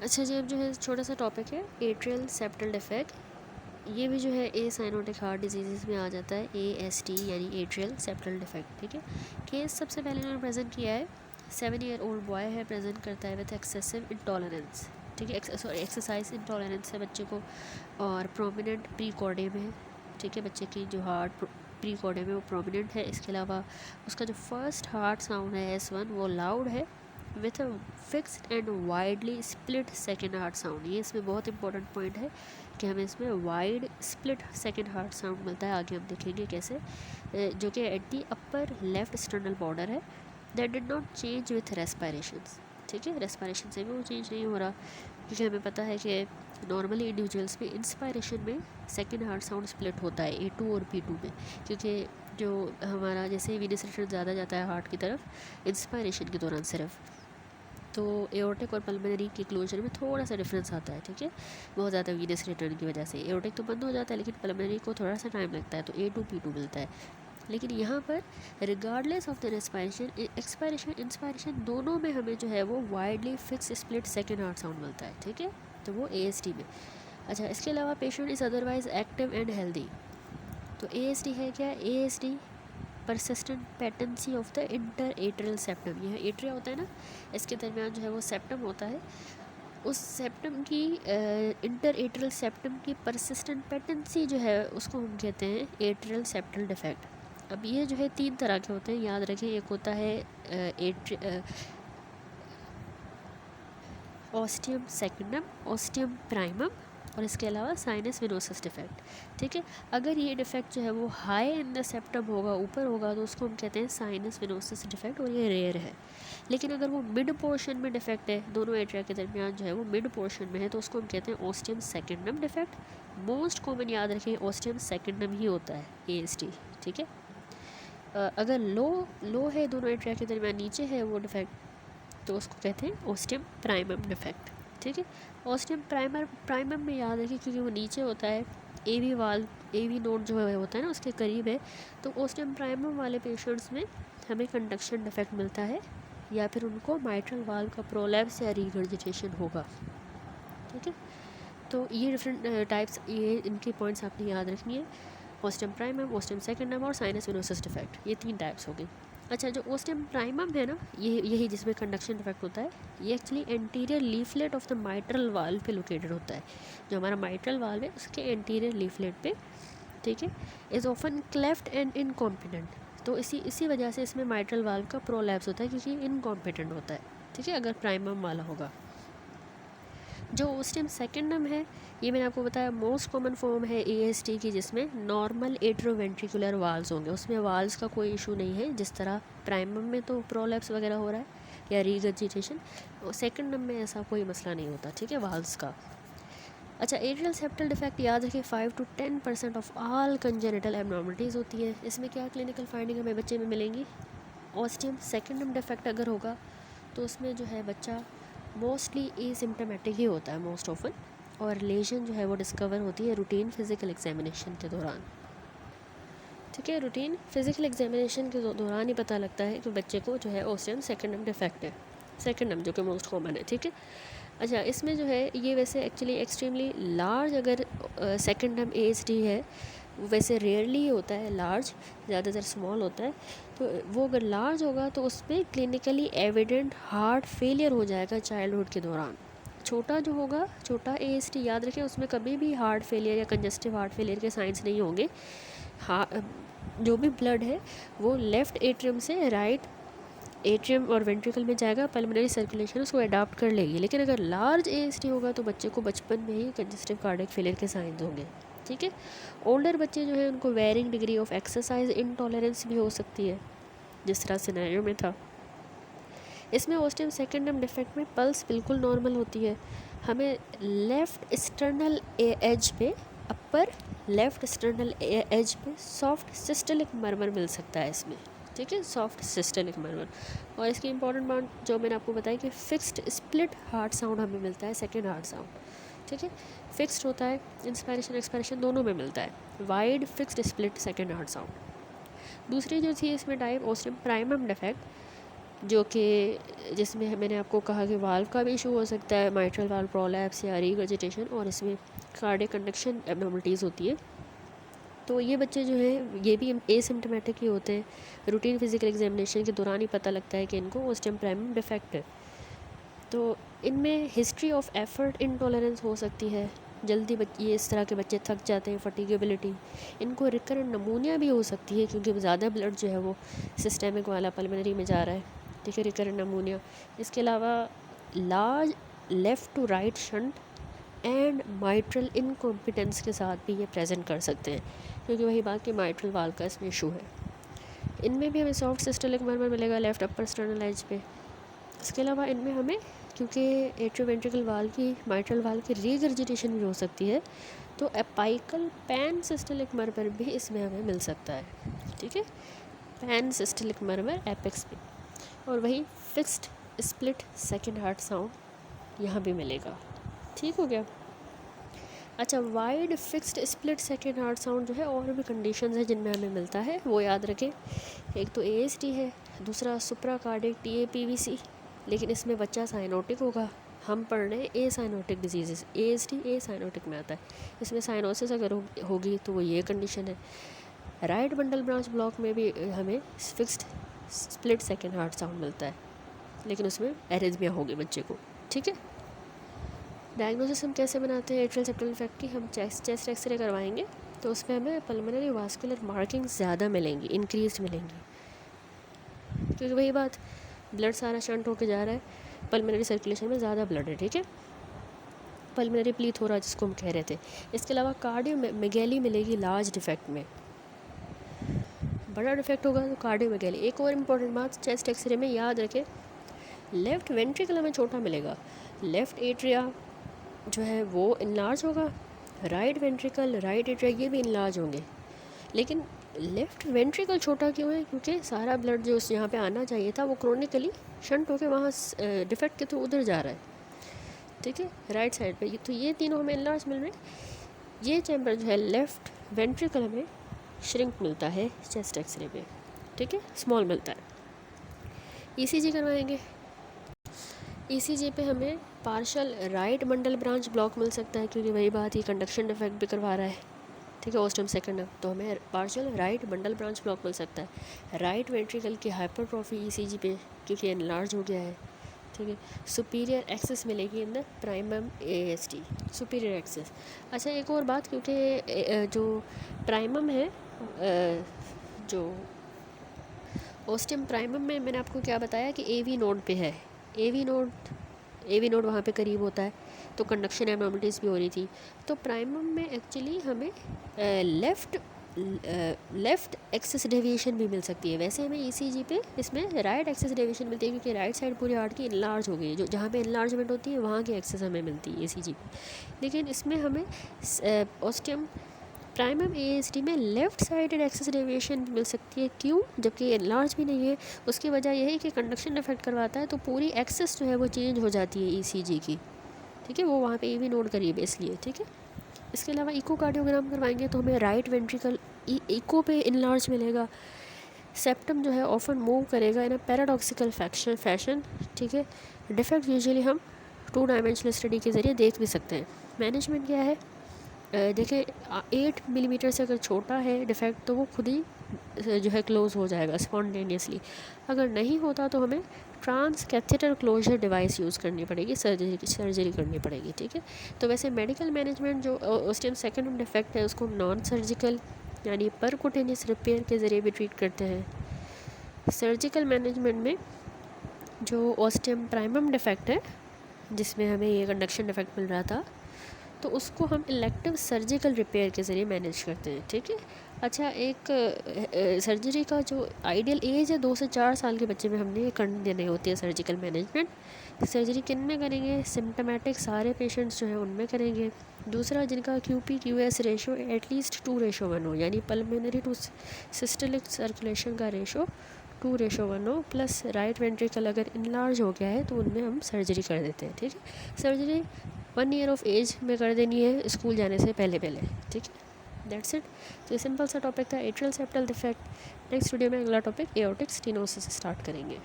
अच्छा जी, अब जो है छोटा सा टॉपिक है एट्रियल सेप्टल डिफेक्ट। ये भी जो है ए साइनोटिक हार्ट डिजीज़ में आ जाता है, ASD यानी एट्रियल सेप्टल डिफेक्ट। ठीक है, केस सबसे पहले इन्होंने प्रेजेंट किया है, 7 ईयर ओल्ड बॉय है, प्रेजेंट करता है विथ एक्सेसिव इंटॉलरेंस। ठीक है, सॉरी एक्सरसाइज इंटॉलरेंस है बच्चे को, और प्रोमिनेंट प्रीकॉर्डियम है। ठीक है, बच्चे की जो हार्ट प्रीकॉर्डियम है वो प्रोमिनेंट है। इसके अलावा उसका जो फर्स्ट हार्ट साउंड है S1 वो लाउड है with a fixed and widely split second heart sound. ये इसमें बहुत इंपॉर्टेंट पॉइंट है कि हमें इसमें wide split second heart sound मिलता है। आगे हम देखेंगे कैसे, जो कि at the upper left sternal border है। That did not change with respirations. ठीक है, रेस्पायरेशन से भी वो चेंज नहीं हो रहा, क्योंकि हमें पता है कि नॉर्मली इंडिविजुअल्स में इंस्पायरेशन में सेकेंड हार्ट साउंड स्प्लिट होता है A2 और P2 में, क्योंकि जो हमारा जैसे वीनस रिटर्न ज़्यादा जाता है हार्ट की तरफ इंस्पायरेशन के दौरान सिर्फ, तो एओर्टिक और पल्मोनरी के क्लोजर में थोड़ा सा डिफरेंस आता है। ठीक है, बहुत ज़्यादा वीनस रिटर्न की वजह से एओर्टिक तो बंद हो जाता है, लेकिन पल्मोनरी को थोड़ा सा टाइम लगता है, तो A2 P2 मिलता है। लेकिन यहाँ पर regardless of the respiration, expiration inspiration दोनों में हमें जो है वो widely fix split second heart sound मिलता है। ठीक है, तो वो ASD में। अच्छा, इसके अलावा patient is otherwise active and healthy. तो ASD है क्या? ASD persistent patency of the inter atrial septum. यह एट्रिया होता है ना, इसके दरमियान जो है वो सेप्टम होता है। उस सेप्टम की इंटर एट्रियल सेप्टम की परसिस्टेंट पेटेंसी जो है उसको हम कहते हैं एट्रियल सेप्टल डिफेक्ट। अब ये जो है 3 तरह के होते हैं, याद रखें। एक होता है ऑस्टियम सेकेंडम, ऑस्टियम प्राइमम, और इसके अलावा साइनस विनोसस डिफेक्ट। ठीक है, अगर ये डिफेक्ट जो है वो हाई इन द सेप्टम होगा, ऊपर होगा, तो उसको हम कहते हैं साइनस विनोसस डिफेक्ट, और ये रेयर है। लेकिन अगर वो मिड पोर्शन में डिफेक्ट है, दोनों एट्रिया के दरमियान जो है वो मिड पोर्शन में है, तो उसको हम कहते हैं ostium secundum defect. Most common याद रखें ऑस्टियम सेकेंडम ही होता है ASD। ठीक है, अगर लो है, दोनों एट्रिया के दरमियान नीचे है वो डिफेक्ट, तो उसको कहते हैं ऑस्टियम प्राइमम डिफेक्ट। ठीक है, ऑस्टियम प्राइमम में याद रखिए, क्योंकि वो नीचे होता है, AV नोड जो है होता है ना उसके करीब है, तो ऑस्टियम प्राइमम वाले पेशेंट्स में हमें कंडक्शन डिफेक्ट मिलता है, या फिर उनको माइट्रल वाल्व का प्रोलैप्स या रिगर्जिटेशन होगा। ठीक है, तो ये डिफरेंट टाइप्स, ये इनके पॉइंट्स आपने याद रखनी है। ऑस्टियम प्राइमम, ऑस्टियम सेकेंडम और साइनस विनोसस डिफेक्ट, ये 3 टाइप्स हो गई। अच्छा, जो ऑस्टियम प्राइमम है ना, ये यही जिसमें कंडक्शन डिफेक्ट होता है, ये actually anterior leaflet of the mitral valve पे लोकेटेड होता है। जो हमारा माइट्रल वाल्व है उसके एंटीरियर लीफलेट पे। ठीक है, is often cleft and incompetent. तो इसी वजह से इसमें माइट्रल वाल्व का प्रोलैप्स होता है, क्योंकि इनकॉम्पिटेंट होता है। ठीक है, अगर प्राइमम वाला होगा। जो ऑस्टियम सेकेंडम है, ये मैंने आपको बताया मोस्ट कॉमन फॉर्म है ASD की, जिसमें नॉर्मल एट्रोवेंट्रिकुलर वाल्व्स होंगे, उसमें वाल्व्स का कोई इशू नहीं है। जिस तरह प्राइमम में तो प्रोलैप्स वगैरह हो रहा है या रीगर्जिटेशन, सेकेंडम में ऐसा कोई मसला नहीं होता। ठीक है, वाल्व्स का। अच्छा, एट्रियल सेप्टल डिफेक्ट याद रखिए 5 to 10% of all congenital abnormalities होती है। इसमें क्या क्लिनिकल फाइंडिंग हमें बच्चे में मिलेंगी? ऑस्टियम सेकेंडम डिफेक्ट अगर होगा तो उसमें जो है बच्चा मोस्टली एसिम्टोमेटिक ही होता है मोस्ट ऑफन, और लेजन जो है वो डिस्कवर होती है रूटीन फिजिकल एग्जामिनेशन के दौरान। ठीक है, रूटीन फिजिकल एग्जामिनेशन के दौरान ही पता लगता है कि बच्चे को जो है ऑस्टियम सेकेंडम डिफेक्ट है, सेकेंडम जो कि मोस्ट कॉमन है। ठीक है, अच्छा, इसमें जो है ये वैसे एक्चुअली एक्सट्रीमली लार्ज अगर सेकेंडम ASD है, वैसे रेयरली ही होता है लार्ज, ज़्यादातर स्मॉल होता है। तो वो अगर लार्ज होगा तो उसमें क्लिनिकली एविडेंट हार्ट फेलियर हो जाएगा चाइल्डहुड के दौरान। छोटा जो होगा, छोटा ASD याद रखें, उसमें कभी भी हार्ट फेलियर या कंजस्टिव हार्ट फेलियर के साइंस नहीं होंगे। जो भी ब्लड है वो लेफ़्ट एट्रियम से राइट एट्रियम और वेंट्रिकल में जाएगा, पल्मोनरी सर्कुलेशन उसको अडाप्ट कर लेगी। लेकिन अगर लार्ज ASD होगा तो बच्चे को बचपन में ही कंजस्टिव कार्डियक फेलियर के साइंस होंगे। ठीक है, ओल्डर बच्चे जो है उनको varying degree of exercise intolerance भी हो सकती है, जिस तरह सिनेरियो में था। इसमें ऑस्टियम सेकेंडम डिफेक्ट में पल्स बिल्कुल नॉर्मल होती है। हमें लेफ़्ट स्टर्नल एज पे, अपर लेफ़्ट स्टर्नल एज पे सॉफ्ट सिस्टलिक मर्मर मिल सकता है इसमें। ठीक है, सॉफ्ट सिस्टलिक मर्मर। और इसकी इंपॉर्टेंट बात जो मैंने आपको बताई कि फिक्स्ड स्प्लिट हार्ट साउंड हमें मिलता है, सेकेंड हार्ट साउंड। ठीक है, फिक्स्ड होता है, इंस्पायरेशन एक्सपायरेशन दोनों में मिलता है, wide fixed split second heart sound. दूसरी जो थी इसमें टाइप ऑस्टियम प्राइमम डिफेक्ट, जो कि जिसमें मैंने आपको कहा कि वाल्व का भी इशू हो सकता है, माइट्रल वाल्व प्रोलैप्स या रीगर्जिटेशन, और इसमें कार्डियक कंडक्शन एब्नॉर्मलिटीज़ होती है। तो ये बच्चे जो हैं ये भी एसिम्टोमेटिक ही होते हैं, रूटीन फिजिकल एग्जामिनेशन के दौरान ही पता लगता है कि इनको ओस्टियम प्राइमम डिफेक्ट है। तो इनमें हिस्ट्री ऑफ एफर्ट इनटॉलरेंस हो सकती है, जल्दी ये इस तरह के बच्चे थक जाते हैं, फटीगेबिलिटी, इनको रिकरेंट नमूनिया भी हो सकती है क्योंकि ज़्यादा ब्लड जो है वो सिस्टेमिक वाला पल्मोनरी में जा रहा है, ठीक है, रिकरेंट नमूनिया। इसके अलावा large left to right shunt and mitral incompetence के साथ भी ये प्रेजेंट कर सकते हैं, क्योंकि वही बात कि माइट्रल वाल्व का इसमें इशू है। इनमें भी हमें सॉफ्ट सिस्टोलिक मर्मर मिलेगा लेफ़्ट अपर स्टर्नल एज पे। इसके अलावा इनमें हमें, क्योंकि एट्रियोवेंट्रिकल वाल्व की, माइट्रल वाल्व की रीगर्जिटेशन भी हो सकती है, तो एपाइकल पैन सिस्टोलिक मर्मर भी इसमें हमें मिल सकता है, ठीक है, पैन सिस्टोलिक मर्मर एपेक्स में। और वही fixed split second heart sound यहाँ भी मिलेगा, ठीक हो गया। अच्छा, wide fixed split second heart sound जो है, और भी कंडीशंस है जिनमें हमें मिलता है, वो याद रखें। एक तो ASD है, दूसरा सुप्राकार्डिक TAPVC, लेकिन इसमें बच्चा साइनोटिक होगा। हम पढ़ रहे हैं ए साइनोटिक डिजीज़, ASD ए साइनोटिक में आता है, इसमें साइनोसिस अगर होगी तो वो ये कंडीशन है। राइट बंडल ब्रांच ब्लॉक में भी हमें fixed split second heart sound मिलता है, लेकिन उसमें एरिथमिया होगी बच्चे को, ठीक है। डायग्नोसिस हम कैसे बनाते हैं एट्रियल सेप्टल डिफेक्ट की, हम चेस्ट एक्सरे करवाएंगे तो उसमें हमें पल्मोनरी वास्कुलर मार्किंग ज़्यादा मिलेंगी, इंक्रीज मिलेंगी, क्योंकि वही बात, ब्लड सारा शंट होके जा रहा है, पल्मोनरी सर्कुलेशन में ज़्यादा ब्लड है, ठीक है, पल्मोनरी प्लीथोरा जिसको हम कह रहे थे। इसके अलावा कार्डियोमेगैली मिलेगी लार्ज डिफेक्ट में, बड़ा डिफेक्ट होगा तो कार्डियोमेगैली। एक और इम्पॉर्टेंट बात चेस्ट एक्सरे में याद रखें, लेफ़्ट वेंट्रिकल हमें छोटा मिलेगा, लेफ़्ट एट्रिया जो है वो इनलार्ज होगा, राइट वेंट्रिकल, राइट एट्रिया ये भी इनलार्ज होंगे, लेकिन लेफ़्ट वेंट्रिकल छोटा क्यों है, क्योंकि सारा ब्लड जो यहाँ पे आना चाहिए था वो क्रोनिकली शंट होकर वहाँ डिफेक्ट के थ्रू उधर जा रहा है, ठीक है, राइट साइड पे। तो ये तीनों हमें इनलार्ज मिल रहे हैं। ये चैम्बर जो है लेफ़्ट वेंट्रिकल हमें श्रिंक मिलता है चेस्ट एक्सरे में, ठीक है, स्मॉल मिलता है। ECG करवाएंगे, ECG पे हमें partial right bundle branch block मिल सकता है, क्योंकि वही बात ही कंडक्शन डिफेक्ट भी करवा रहा है, ठीक है, ओस्टियम सेकेंडम, तो हमें partial right bundle branch block मिल सकता है। राइट वेंट्रिकल की हाइपरट्रॉफी ECG पे क्योंकि एनलार्ज हो गया है, ठीक है। सुपीरियर एक्सेस मिलेगी in the primum ASD, superior access. अच्छा, एक और बात, क्योंकि जो प्राइमम है, जो ओस्टियम प्राइमम में मैंने आपको क्या बताया कि AV नोड पे है, AV नोड वहाँ पे करीब होता है, तो कंडक्शन एब्नॉर्मलिटीज़ भी हो रही थी। तो प्राइमम में एक्चुअली हमें लेफ़्ट एक्सेस डेविएशन भी मिल सकती है। वैसे हमें ECG पे इसमें राइट एक्सेस डेविएशन मिलती है, क्योंकि राइट साइड पूरी हार्ट की इनलार्ज हो गई, जो जहाँ पे इनलार्जमेंट होती है वहाँ की एक्सेस हमें मिलती है ECG पे। लेकिन इसमें हमें ओस्टियम प्राइमम ASD में लेफ़्ट साइडेड एक्सेस डेविएशन मिल सकती है। क्यों? जबकि एनलार्ज भी नहीं है। उसकी वजह यह है कि कंडक्शन डिफेक्ट करवाता है, तो पूरी एक्सेस जो है वो चेंज हो जाती है ECG की, ठीक है, वो वहाँ पे AV नोड करीब है इसलिए, ठीक है। इसके अलावा इकोकार्डियोग्राम करवाएंगे तो हमें राइट वेंट्रिकल इको पे इनलार्ज मिलेगा। सेप्टम जो है ऑफन मूव करेगा इन अ पैराडॉक्सिकल फैशन, ठीक है। डिफेक्ट यूजुअली हम 2 डायमेंशनल स्टडी के ज़रिए देख भी सकते हैं। मैनेजमेंट क्या है, देखिए 8 मिलीमीटर से अगर छोटा है डिफेक्ट तो वो खुद ही जो है क्लोज़ हो जाएगा स्पॉन्टेनियसली। अगर नहीं होता तो हमें trans catheter closure device use करनी पड़ेगी, सर्जरी करनी पड़ेगी, ठीक है। तो वैसे मेडिकल मैनेजमेंट जो ओस्टियम सेकेंडम डिफेक्ट है उसको नॉन सर्जिकल यानी परकुटेनियस रिपेयर के ज़रिए भी ट्रीट करते हैं। सर्जिकल मैनेजमेंट में जो ओस्टियम प्राइमम डिफेक्ट है जिसमें हमें ये कंडक्शन डिफेक्ट मिल रहा था, तो उसको हम इलेक्टिव सर्जिकल रिपेयर के ज़रिए मैनेज करते हैं, ठीक है। अच्छा, एक सर्जरी का जो आइडियल एज है 2 से 4 साल के बच्चे में हमने ये करने देनी होती है सर्जिकल मैनेजमेंट। सर्जरी किन में करेंगे, सिम्टोमेटिक सारे पेशेंट्स जो हैं उनमें करेंगे। दूसरा, जिनका QP/QS रेशो एटलीस्ट 2:1 हो, यानी पल्मोनरी टू सिस्टोलिक सर्कुलेशन का रेशो 2:1 हो, प्लस राइट वेंट्रिकल अगर इनलार्ज हो गया है तो उनमें हम सर्जरी कर देते हैं, ठीक है। सर्जरी 1 ईयर ऑफ एज में कर देनी है, स्कूल जाने से पहले, ठीक है। That's it. तो ये सिंपल सा टॉपिक था atrial septal defect. Next video में अगला टॉपिक एओर्टिक स्टेनोसिस स्टार्ट करेंगे।